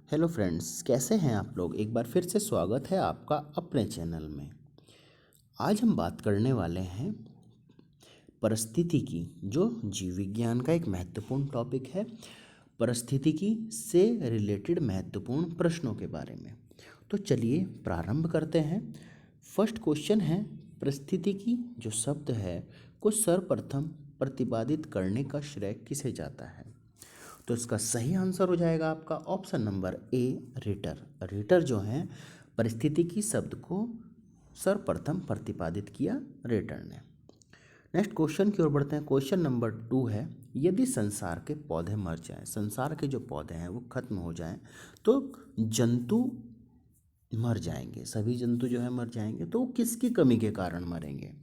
Hello friends, कैसे हैं आप लोग। एक बार फिर से स्वागत है आपका अपने चैनल में। आज हम बात करने वाले हैं परिस्थितिकी, जो जीव विज्ञान का एक महत्वपूर्ण टॉपिक है। परिस्थितिकी से रिलेटेड महत्वपूर्ण प्रश्नों के बारे में। तो चलिए प्रारंभ करते हैं। फर्स्ट क्वेश्चन है, परिस्थितिकी जो शब्द है को सर्वप्रथम प्रतिपादित करने का श्रेय किसे जाता है। तो इसका सही आंसर हो जाएगा आपका option number A, Ritter. Ritter जो हैं परिस्थितिकी शब्द को सर्वप्रथम प्रतिपादित किया रिटर ने। नेक्स्ट क्वेश्चन की ओर बढ़ते हैं। क्वेश्चन नंबर 2 है, यदि संसार के पौधे मर जाएं, संसार के जो पौधे हैं वो खत्म हो जाएं तो जंतु मर जाएंगे, सभी जंतु जो है मर जाएंगे, तो वो किसकी कमी के कारण मरेंगे।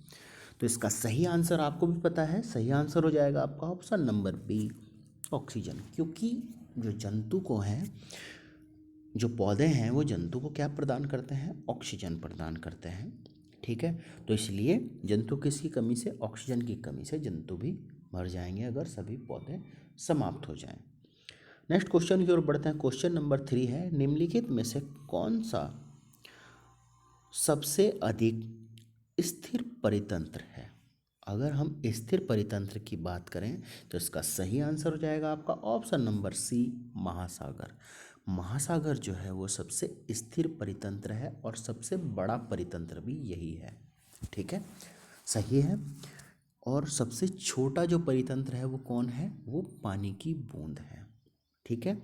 तो इसका सही आंसर आपको भी पता है, सही आंसर हो जाएगा आपका ऑप्शन नंबर बी, ऑक्सीजन। क्योंकि जो जंतु को हैं, जो पौधे हैं वो जंतु को क्या प्रदान करते हैं, ऑक्सीजन प्रदान करते हैं। ठीक है, तो इसलिए जंतु किसकी कमी से, ऑक्सीजन की कमी से जंतु भी मर जाएंगे अगर सभी पौधे समाप्त हो जाएं। नेक्स्ट क्वेश्चन की ओर बढ़ते हैं। क्वेश्चन नंबर 3 है, निम्नलिखित में से कौन सा सबसे अधिक स्थिर परितंत्र है। अगर हम स्थिर परितंत्र की बात करें तो इसका सही आंसर हो जाएगा आपका ऑप्शन नंबर सी, महासागर। महासागर जो है वो सबसे स्थिर परितंत्र है और सबसे बड़ा परितंत्र भी यही है। ठीक है, सही है। और सबसे छोटा जो परितंत्र है वो कौन है, वो पानी की बूंद है। ठीक है,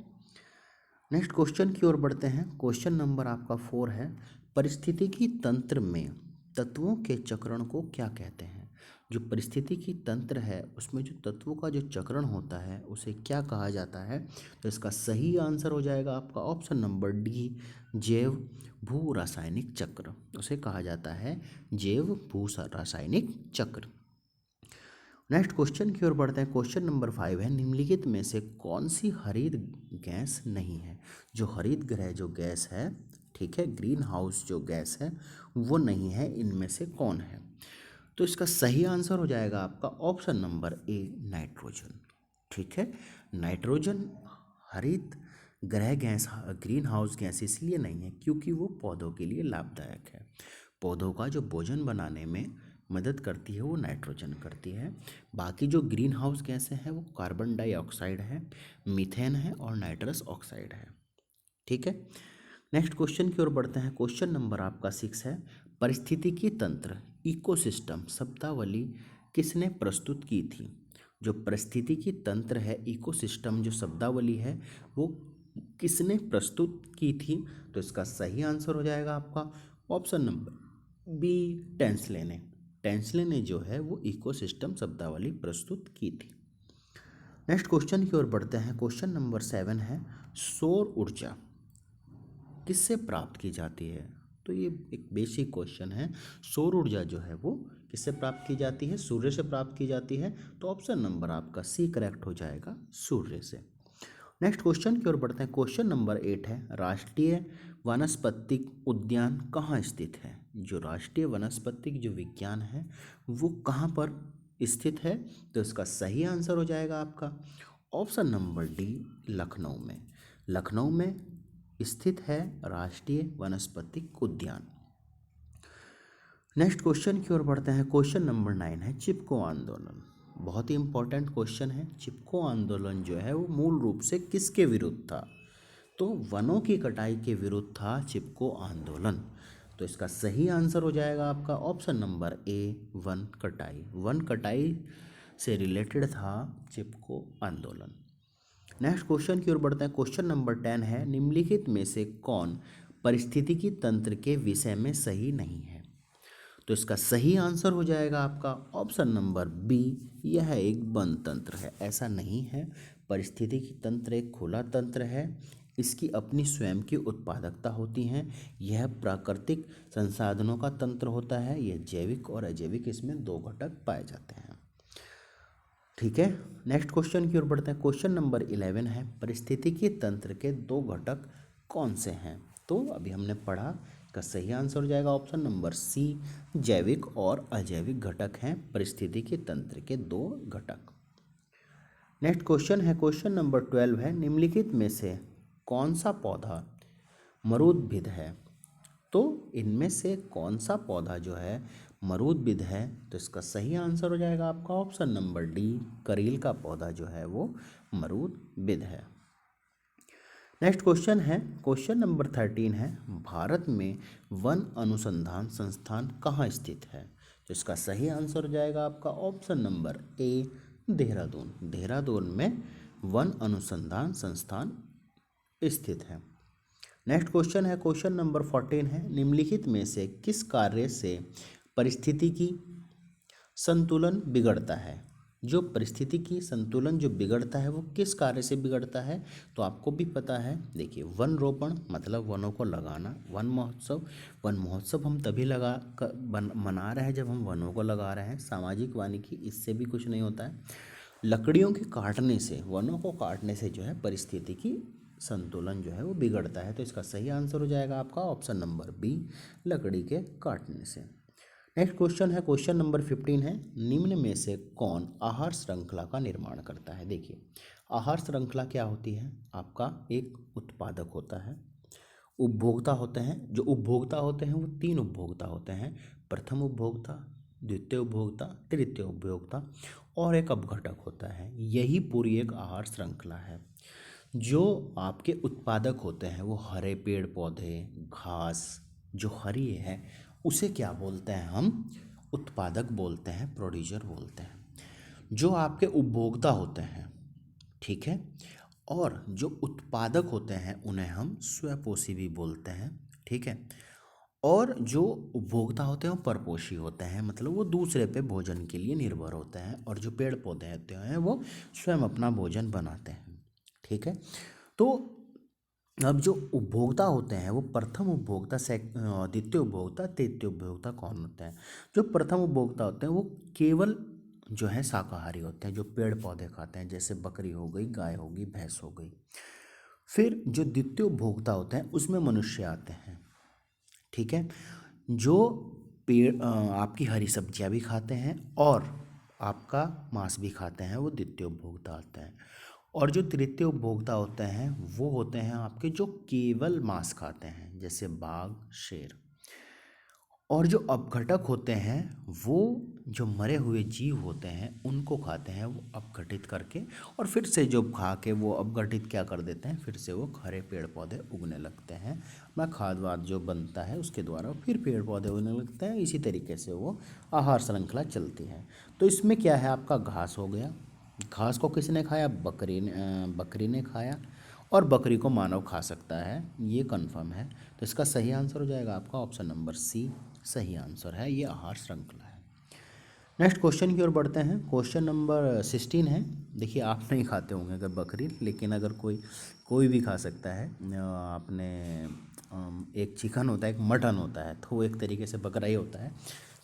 नेक्स्ट क्वेश्चन की ओर बढ़ते हैं। क्वेश्चन नंबर आपका 4 है, परिस्थितिकी तंत्र में तत्वों के चक्रण को क्या कहते हैं। जो परिस्थितिकी तंत्र है उसमें जो तत्वों का जो चक्रण होता है उसे क्या कहा जाता है। तो इसका सही आंसर हो जाएगा आपका ऑप्शन नंबर डी, जैव भू रासायनिक चक्र। उसे कहा जाता है जैव भू रासायनिक चक्र। नेक्स्ट क्वेश्चन की ओर बढ़ते हैं। क्वेश्चन नंबर 5 है, निम्नलिखित में से कौन सी हरित गैस नहीं है। जो हरित गृह जो गैस है, ठीक है, ग्रीन हाउस जो गैस है वो नहीं है, इनमें से कौन है। तो इसका सही आंसर हो जाएगा आपका ऑप्शन नंबर ए, नाइट्रोजन। ठीक है, नाइट्रोजन हरित गृह गैस, ग्रीन हाउस गैस इसलिए नहीं है क्योंकि वो पौधों के लिए लाभदायक है। पौधों का जो भोजन बनाने में मदद करती है वो नाइट्रोजन करती है। बाकी जो ग्रीन हाउस गैसें हैं वो कार्बन डाइऑक्साइड है, मीथेन है और नाइट्रस ऑक्साइड है। ठीक है, नेक्स्ट क्वेश्चन की ओर बढ़ते हैं। क्वेश्चन नंबर आपका 6 है, परिस्थितिकी तंत्र इकोसिस्टम शब्दावली किसने प्रस्तुत की थी। जो परिस्थितिकी तंत्र है, इकोसिस्टम जो शब्दावली है वो किसने प्रस्तुत की थी। तो इसका सही आंसर हो जाएगा आपका ऑप्शन नंबर बी, टेंसले ने। टेंसले ने जो है वो इकोसिस्टम शब्दावली प्रस्तुत की थी। नेक्स्ट क्वेश्चन की ओर बढ़ते हैं। क्वेश्चन नंबर 7 है, सौर ऊर्जा किससे प्राप्त की जाती है। तो ये एक बेसिक क्वेश्चन है। सौर ऊर्जा जो है वो किससे प्राप्त की जाती है, सूर्य से प्राप्त की जाती है। तो ऑप्शन नंबर आपका सी करेक्ट हो जाएगा, सूर्य से। नेक्स्ट क्वेश्चन की ओर बढ़ते हैं। क्वेश्चन नंबर 8 है, राष्ट्रीय वानस्पतिक उद्यान कहाँ स्थित है। जो राष्ट्रीय वानस्पतिक जो विज्ञान है वो कहाँ पर स्थित है। तो इसका सही आंसर हो जाएगा आपका ऑप्शन नंबर डी, लखनऊ में। लखनऊ में स्थित है राष्ट्रीय वानस्पतिक उद्यान। नेक्स्ट क्वेश्चन की ओर बढ़ते हैं। क्वेश्चन नंबर 9 है, चिपको आंदोलन। बहुत ही इंपॉर्टेंट क्वेश्चन है। चिपको आंदोलन जो है वो मूल रूप से किसके विरुद्ध था। तो वनों की कटाई के विरुद्ध था चिपको आंदोलन। तो इसका सही आंसर हो जाएगा आपका ऑप्शन नंबर ए, वन कटाई। वन कटाई से रिलेटेड था चिपको आंदोलन। नेक्स्ट क्वेश्चन की ओर बढ़ते हैं। क्वेश्चन नंबर 10 है, निम्नलिखित में से कौन परिस्थितिकी तंत्र के विषय में सही नहीं है। तो इसका सही आंसर हो जाएगा आपका ऑप्शन नंबर बी, यह एक बंद तंत्र है। ऐसा नहीं है, परिस्थितिकी तंत्र एक खुला तंत्र है। इसकी अपनी स्वयं की उत्पादकता होती है। यह प्राकृतिक संसाधनों का तंत्र होता है। यह जैविक और अजैविक, इसमें दो घटक पाए जाते हैं। ठीक है, नेक्स्ट क्वेश्चन की ओर बढ़ते हैं। क्वेश्चन नंबर 11 है, परिस्थितिकी तंत्र के दो घटक कौन से हैं। तो अभी हमने पढ़ा, का सही आंसर हो जाएगा ऑप्शन नंबर सी, जैविक और अजैविक घटक हैं परिस्थितिकी तंत्र के दो घटक। नेक्स्ट क्वेश्चन है, क्वेश्चन नंबर 12 है, निम्नलिखित में से कौन सा पौधा मरूदभिद है? तो इनमें से कौन सा पौधा जो है मरूदभिद है? तो इसका सही आंसर हो जाएगा आपका ऑप्शन नंबर डी, करील का पौधा जो है वो मरूदभिद है। नेक्स्ट क्वेश्चन है, क्वेश्चन नंबर 13 है, भारत में वन अनुसंधान संस्थान कहाँ स्थित है? तो इसका सही आंसर हो जाएगा आपका option number A, Dehradun. Dehradun में वन अनुसंधान संस्थान स्थित है। नेक्स्ट क्वेश्चन है, क्वेश्चन नंबर 14 है, निम्नलिखित में से किस कार्य से परिस्थितिकी संतुलन बिगड़ता है? जो परिस्थितिकी संतुलन जो बिगड़ता है वो किस कार्य से बिगड़ता है? तो आपको भी पता है, देखिए वन रोपण मतलब वनों को लगाना, वन महोत्सव हम तभी मना रहे हैं जब हम वनों को लगा रहे हैं। सामाजिक वानिकी इससे भी कुछ नहीं होता है। लकड़ियों के काटने से, वनों को काटने से जो है परिस्थितिकी संतुलन जो है वो बिगड़ता है। तो इसका सही आंसर हो जाएगा आपका ऑप्शन नंबर बी, लकड़ी के काटने से। नेक्स्ट क्वेश्चन है, क्वेश्चन नंबर 15 है, निम्न में से कौन आहार श्रृंखला का निर्माण करता है? देखिए आहार श्रृंखला क्या होती है? आपका एक उत्पादक होता है, उपभोक्ता होते हैं। जो उपभोक्ता होते हैं वो 3 उपभोक्ता होते हैं, प्रथम उपभोक्ता, द्वितीय उपभोक्ता, तृतीय उपभोक्ता, और एक अपघटक होता है। यही पूरी एक आहार श्रृंखला है। जो आपके उत्पादक होते हैं वो हरे पेड़ पौधे, घास जो हरी है उसे क्या बोलते हैं? हम उत्पादक बोलते हैं, प्रोड्यूसर बोलते हैं। जो आपके उपभोक्ता होते हैं, ठीक है, और जो उत्पादक होते हैं उन्हें हम स्वपोषी भी बोलते हैं, ठीक है। और जो उपभोक्ता होते हैं वो परपोषी होते हैं, मतलब वो दूसरे पे भोजन के लिए निर्भर होते हैं। और जो पेड़ पौधे होते हैं वो स्वयं अपना भोजन बनाते हैं, ठीक है। तो अब जो उपभोक्ता होते हैं वो प्रथम उपभोक्ता, द्वितीय उपभोक्ता, तृतीय उपभोक्ता कौन होते हैं? जो प्रथम उपभोक्ता होते हैं वो केवल जो है शाकाहारी होते हैं, जो पेड़ पौधे खाते हैं, जैसे बकरी हो गई, गाय हो गई, भैंस हो गई। फिर जो द्वितीय उपभोक्ता होते हैं उसमें मनुष्य आते हैं, ठीक है, जो आपकी हरी सब्जियां भी खाते हैं और आपका मांस भी खाते हैं, वो द्वितीय उपभोक्ता आते हैं। और जो तृतीय उपभोक्ता होते हैं वो होते हैं आपके जो केवल मांस खाते हैं, जैसे बाघ, शेर। और जो अपघटक होते हैं वो जो मरे हुए जीव होते हैं उनको खाते हैं, वो अपघटित करके, और फिर से जो खा के वो अपघटित क्या कर देते हैं, फिर से वो हरे पेड़ पौधे उगने लगते हैं। अपना खाद वाद जो बनता है उसके द्वारा फिर पेड़ पौधे उगने लगते हैं। इसी तरीके से वो आहार श्रृंखला चलती है। तो इसमें क्या है, आपका घास हो गया, घास को किसने खाया? बकरी ने खाया, और बकरी को मानव खा सकता है, ये कंफर्म है। तो इसका सही आंसर हो जाएगा आपका ऑप्शन नंबर सी, सही आंसर है, ये आहार श्रृंखला है। नेक्स्ट क्वेश्चन की ओर बढ़ते हैं, क्वेश्चन नंबर 16 है। देखिए आप नहीं खाते होंगे अगर बकरी, लेकिन अगर कोई भी खा सकता है। आपने एक चिकन होता है, एक मटन होता है, तो वो एक तरीके से बकरा ही होता है,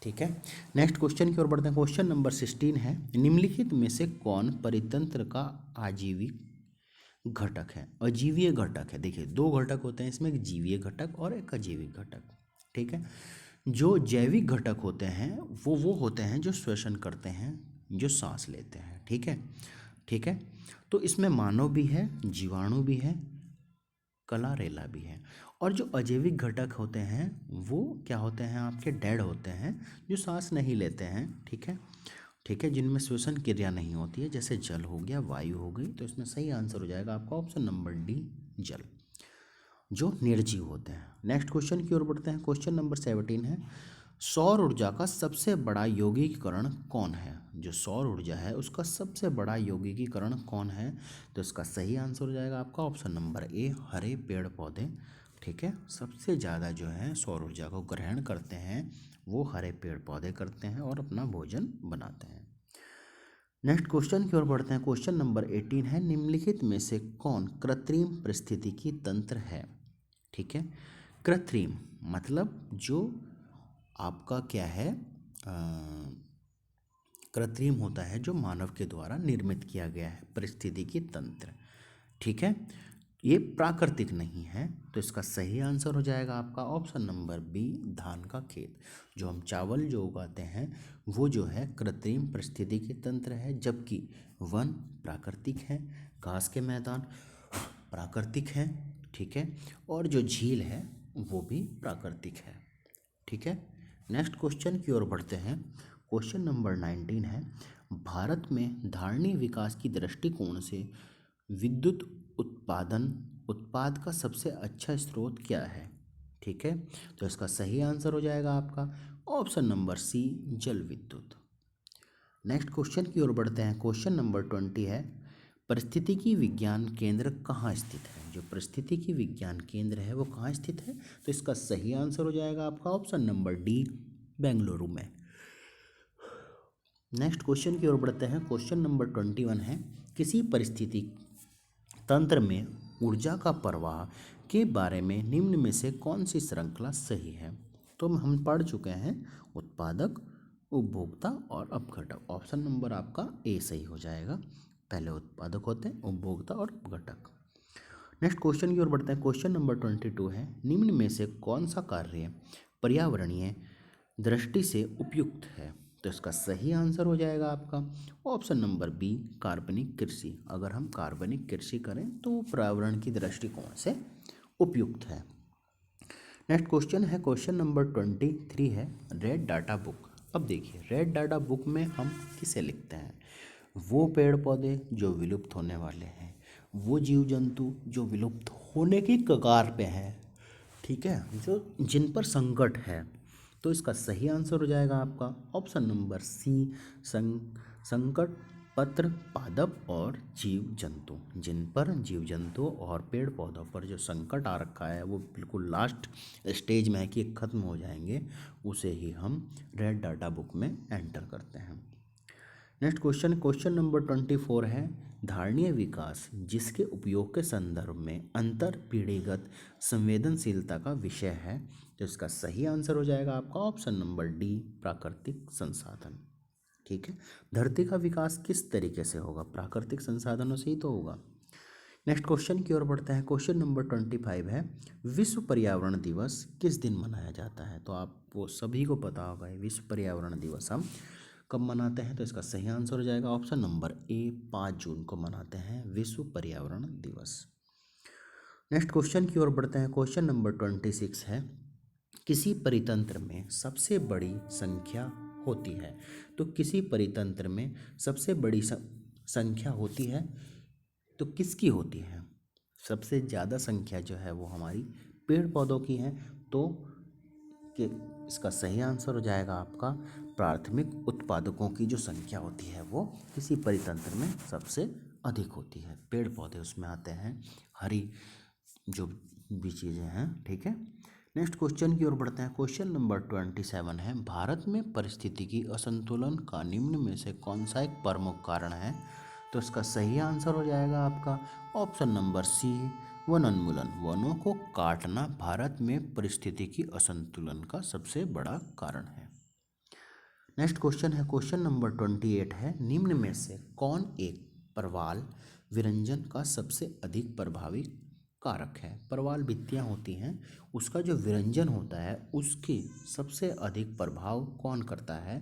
ठीक है। नेक्स्ट क्वेश्चन की ओर बढ़ते हैं, क्वेश्चन नंबर 16 है, निम्नलिखित में से कौन परितंत्र का आजीविक घटक है? अजीवीय घटक है। देखिए 2 घटक होते हैं इसमें, एक जीवीय घटक और एक अजीविक घटक, ठीक है। जो जैविक घटक होते हैं वो होते हैं जो श्वसन करते हैं, जो सांस लेते हैं, ठीक है, ठीक है। तो इसमें मानव भी है, जीवाणु भी है, कलारेला भी है। और जो अजैविक घटक होते हैं वो क्या होते हैं, आपके डेड होते हैं, जो सांस नहीं लेते हैं, ठीक है, ठीक है, जिनमें श्वसन क्रिया नहीं होती है, जैसे जल हो गया, वायु हो गई। तो इसमें सही आंसर हो जाएगा आपका ऑप्शन नंबर डी, जल, जो निर्जीव होते हैं। नेक्स्ट क्वेश्चन की ओर बढ़ते हैं, क्वेश्चन नंबर 17 है, सौर ऊर्जा का सबसे बड़ा यौगिकीकरण कौन है? जो सौर ऊर्जा है उसका सबसे बड़ा यौगिकीकरण कौन है? तो इसका सही आंसर हो जाएगा आपका ऑप्शन नंबर ए, हरे पेड़ पौधे, ठीक है। सबसे ज़्यादा जो है सौर ऊर्जा को ग्रहण करते हैं वो हरे पेड़ पौधे करते हैं और अपना भोजन बनाते हैं। नेक्स्ट क्वेश्चन की ओर बढ़ते हैं, क्वेश्चन नंबर 18 है, निम्नलिखित में से कौन कृत्रिम पारिस्थितिकी तंत्र है? ठीक है, कृत्रिम मतलब जो आपका क्या है, कृत्रिम होता है जो मानव के द्वारा निर्मित किया गया है पारिस्थितिकी तंत्र, ठीक है, ये प्राकृतिक नहीं है। तो इसका सही आंसर हो जाएगा आपका ऑप्शन नंबर बी, धान का खेत। जो हम चावल जो उगाते हैं वो जो है कृत्रिम पारिस्थितिकी तंत्र है, जबकि वन प्राकृतिक है, घास के मैदान प्राकृतिक हैं, ठीक है, और जो झील है वो भी प्राकृतिक है। ठीक है, नेक्स्ट क्वेश्चन की ओर बढ़ते हैं। क्वेश्चन नंबर 19 है, भारत में धारणीय विकास की दृष्टिकोण से विद्युत उत्पाद का सबसे अच्छा स्रोत क्या है? ठीक है, तो इसका सही आंसर हो जाएगा आपका ऑप्शन नंबर सी, जल विद्युत। नेक्स्ट क्वेश्चन की ओर बढ़ते हैं। क्वेश्चन नंबर 20 है, परिस्थितिकी विज्ञान केंद्र कहाँ स्थित है? जो परिस्थितिकी विज्ञान केंद्र है वो कहाँ स्थित है? तो इसका सही आंसर हो जाएगा आपका ऑप्शन नंबर डी, बेंगलुरु में। नेक्स्ट क्वेश्चन की ओर बढ़ते हैं। क्वेश्चन नंबर 21 है, किसी परिस्थिति तंत्र में ऊर्जा का प्रवाह के बारे में निम्न में से कौन सी श्रृंखला सही है? तो हम पढ़ चुके हैं, उत्पादक, उपभोक्ता और अपघटक। ऑप्शन नंबर आपका ए सही हो जाएगा। पहले उत्पादक होते हैं, उपभोक्ता और अपघटक। नेक्स्ट क्वेश्चन की ओर बढ़ते हैं। क्वेश्चन नंबर 22 है, निम्न में से कौन सा कार्य पर्यावरणीय दृष्टि से उपयुक्त है? तो इसका सही आंसर हो जाएगा आपका ऑप्शन नंबर बी, कार्बनिक कृषि। अगर हम कार्बनिक कृषि करें तो वो पर्यावरण की दृष्टिकोण से उपयुक्त है। नेक्स्ट क्वेश्चन है, क्वेश्चन नंबर 23 है, रेड डाटा बुक। अब देखिए, रेड डाटा बुक में हम किसे लिखते हैं? वो पेड़ पौधे जो विलुप्त होने वाले हैं, वो जीव जंतु जो विलुप्त होने की कगार पे हैं, ठीक है, जो जिन पर संकट है। तो इसका सही आंसर हो जाएगा आपका ऑप्शन नंबर सी, संकट पत्र पादप और जीव जंतु। जिन पर जीव जंतु और पेड़ पौधों पर जो संकट आ रखा है, वो बिल्कुल लास्ट स्टेज में है कि ख़त्म हो जाएंगे, उसे ही हम रेड डाटा बुक में एंटर करते हैं। नेक्स्ट क्वेश्चन नंबर 24 है, धारणीय विकास जिसके उपयोग के संदर्भ में अंतर पीढ़ीगत संवेदनशीलता का विषय है। तो इसका सही आंसर हो जाएगा आपका ऑप्शन नंबर डी, प्राकृतिक संसाधन। ठीक है, धरती का विकास किस तरीके से होगा? प्राकृतिक संसाधनों से ही तो होगा। नेक्स्ट क्वेश्चन की ओर बढ़ते हैं। क्वेश्चन नंबर 25 है, विश्व पर्यावरण दिवस किस दिन मनाया जाता है? तो आपको सभी को पता होगा विश्व पर्यावरण दिवस हम कब मनाते हैं। तो इसका सही आंसर हो जाएगा ऑप्शन नंबर ए, 5 जून को मनाते हैं विश्व पर्यावरण दिवस। नेक्स्ट क्वेश्चन की ओर बढ़ते हैं। क्वेश्चन नंबर 26 है, किसी परितंत्र में सबसे बड़ी संख्या होती है? तो किसी परितंत्र में सबसे बड़ी संख्या होती है तो किसकी होती है? सबसे ज़्यादा संख्या जो है वो हमारी पेड़ पौधों की है। तो कि इसका सही आंसर हो जाएगा आपका प्राथमिक उत्पादकों की जो संख्या होती है वो किसी परितंत्र में सबसे अधिक होती है। पेड़ पौधे उसमें आते हैं, हरी जो भी चीज़ें हैं। ठीक है, नेक्स्ट क्वेश्चन की ओर बढ़ते हैं। क्वेश्चन नंबर 27 है, भारत में पारिस्थितिकी असंतुलन का निम्न में से कौन सा एक प्रमुख कारण है? तो इसका सही आंसर हो जाएगा आपका ऑप्शन नंबर सी, वनोन्मूलन। वनों को काटना भारत में पारिस्थितिकी असंतुलन का सबसे बड़ा कारण है। नेक्स्ट क्वेश्चन है, क्वेश्चन नंबर 28 है, निम्न में से कौन एक प्रवाल विरंजन का सबसे अधिक प्रभावी कारक है? प्रवाल भित्तियाँ होती हैं, उसका जो विरंजन होता है उसके सबसे अधिक प्रभाव कौन करता है?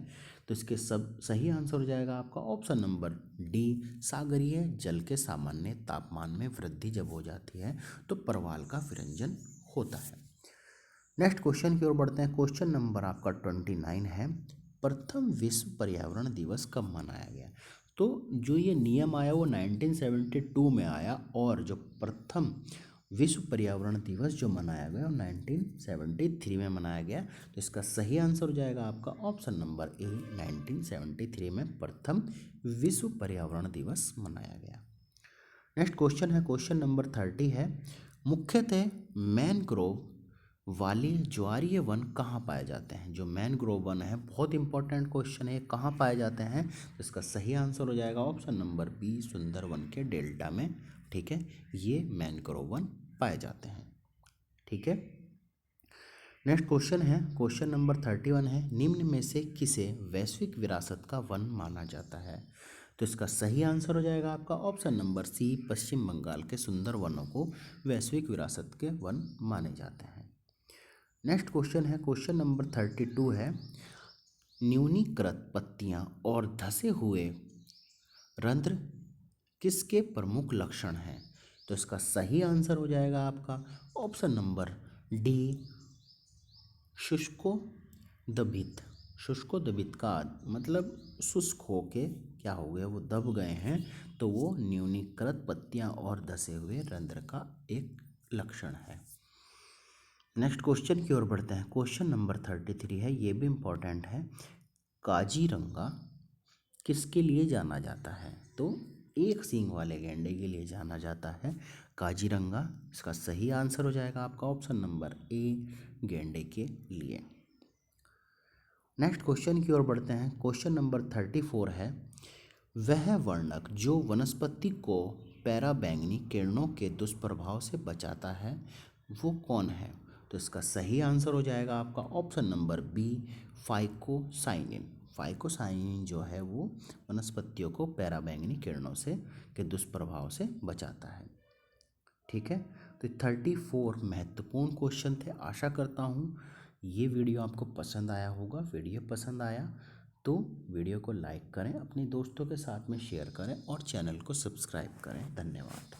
तो इसके सब सही आंसर हो जाएगा आपका ऑप्शन नंबर डी, सागरीय जल के सामान्य तापमान में वृद्धि जब हो जाती है तो प्रवाल का विरंजन होता है। नेक्स्ट क्वेश्चन की ओर बढ़ते हैं। क्वेश्चन नंबर आपका 29 है, प्रथम विश्व पर्यावरण दिवस कब मनाया गया? तो जो ये नियम आया वो 1972 में आया, और जो प्रथम विश्व पर्यावरण दिवस जो मनाया गया वो 1973 में मनाया गया। तो इसका सही आंसर हो जाएगा आपका ऑप्शन नंबर ए, 1973 में प्रथम विश्व पर्यावरण दिवस मनाया गया। नेक्स्ट क्वेश्चन है, क्वेश्चन नंबर 30 है, मुख्यतः मैनग्रोव वाले ज्वारीय वन कहाँ पाए जाते हैं? जो मैनग्रोव वन है, बहुत इंपॉर्टेंट क्वेश्चन है, कहाँ पाए जाते हैं? तो इसका सही आंसर हो जाएगा ऑप्शन नंबर बी, सुंदरवन के डेल्टा में। ठीक है, ये मैनग्रोव वन पाए जाते हैं। ठीक है, नेक्स्ट क्वेश्चन है, क्वेश्चन नंबर 31 है, निम्न में से किसे वैश्विक विरासत का वन माना जाता है? तो इसका सही आंसर हो जाएगा आपका ऑप्शन नंबर सी, पश्चिम बंगाल के सुंदर वनों को वैश्विक विरासत के वन माने जाते हैं। नेक्स्ट क्वेश्चन है, क्वेश्चन नंबर 32 है, न्यूनीकृत पत्तियां और धसे हुए रंध्र किसके प्रमुख लक्षण हैं? तो इसका सही आंसर हो जाएगा आपका ऑप्शन नंबर डी, शुष्कोदबित। शुष्कोदबित का मतलब शुष्क होके क्या हो गया, वो दब गए हैं, तो वो न्यूनीकृत पत्तियां और धसे हुए रंध्र का एक लक्षण है। नेक्स्ट क्वेश्चन की ओर बढ़ते हैं। क्वेश्चन नंबर 33 है, ये भी इम्पोर्टेंट है। काजीरंगा किसके लिए जाना जाता है? तो एक सींग वाले गैंडे के लिए जाना जाता है काजीरंगा। इसका सही आंसर हो जाएगा आपका ऑप्शन नंबर ए, गैंडे के लिए। नेक्स्ट क्वेश्चन की ओर बढ़ते हैं। क्वेश्चन नंबर 34 है, वह वर्णक जो वनस्पति को पैराबैंगनी किरणों के दुष्प्रभाव से बचाता है वो कौन है? तो इसका सही आंसर हो जाएगा आपका option number B, phycocyanin. Phycocyanin जो है वो वनस्पतियों को पैराबैंगनी किरणों से के दुष्प्रभाव से बचाता है। ठीक है, तो 34 महत्वपूर्ण क्वेश्चन थे। आशा करता हूँ ये वीडियो आपको पसंद आया होगा। वीडियो पसंद आया तो वीडियो को लाइक करें, अपने दोस्तों के साथ में शेयर करें और चैनल को सब्सक्राइब करें। धन्यवाद।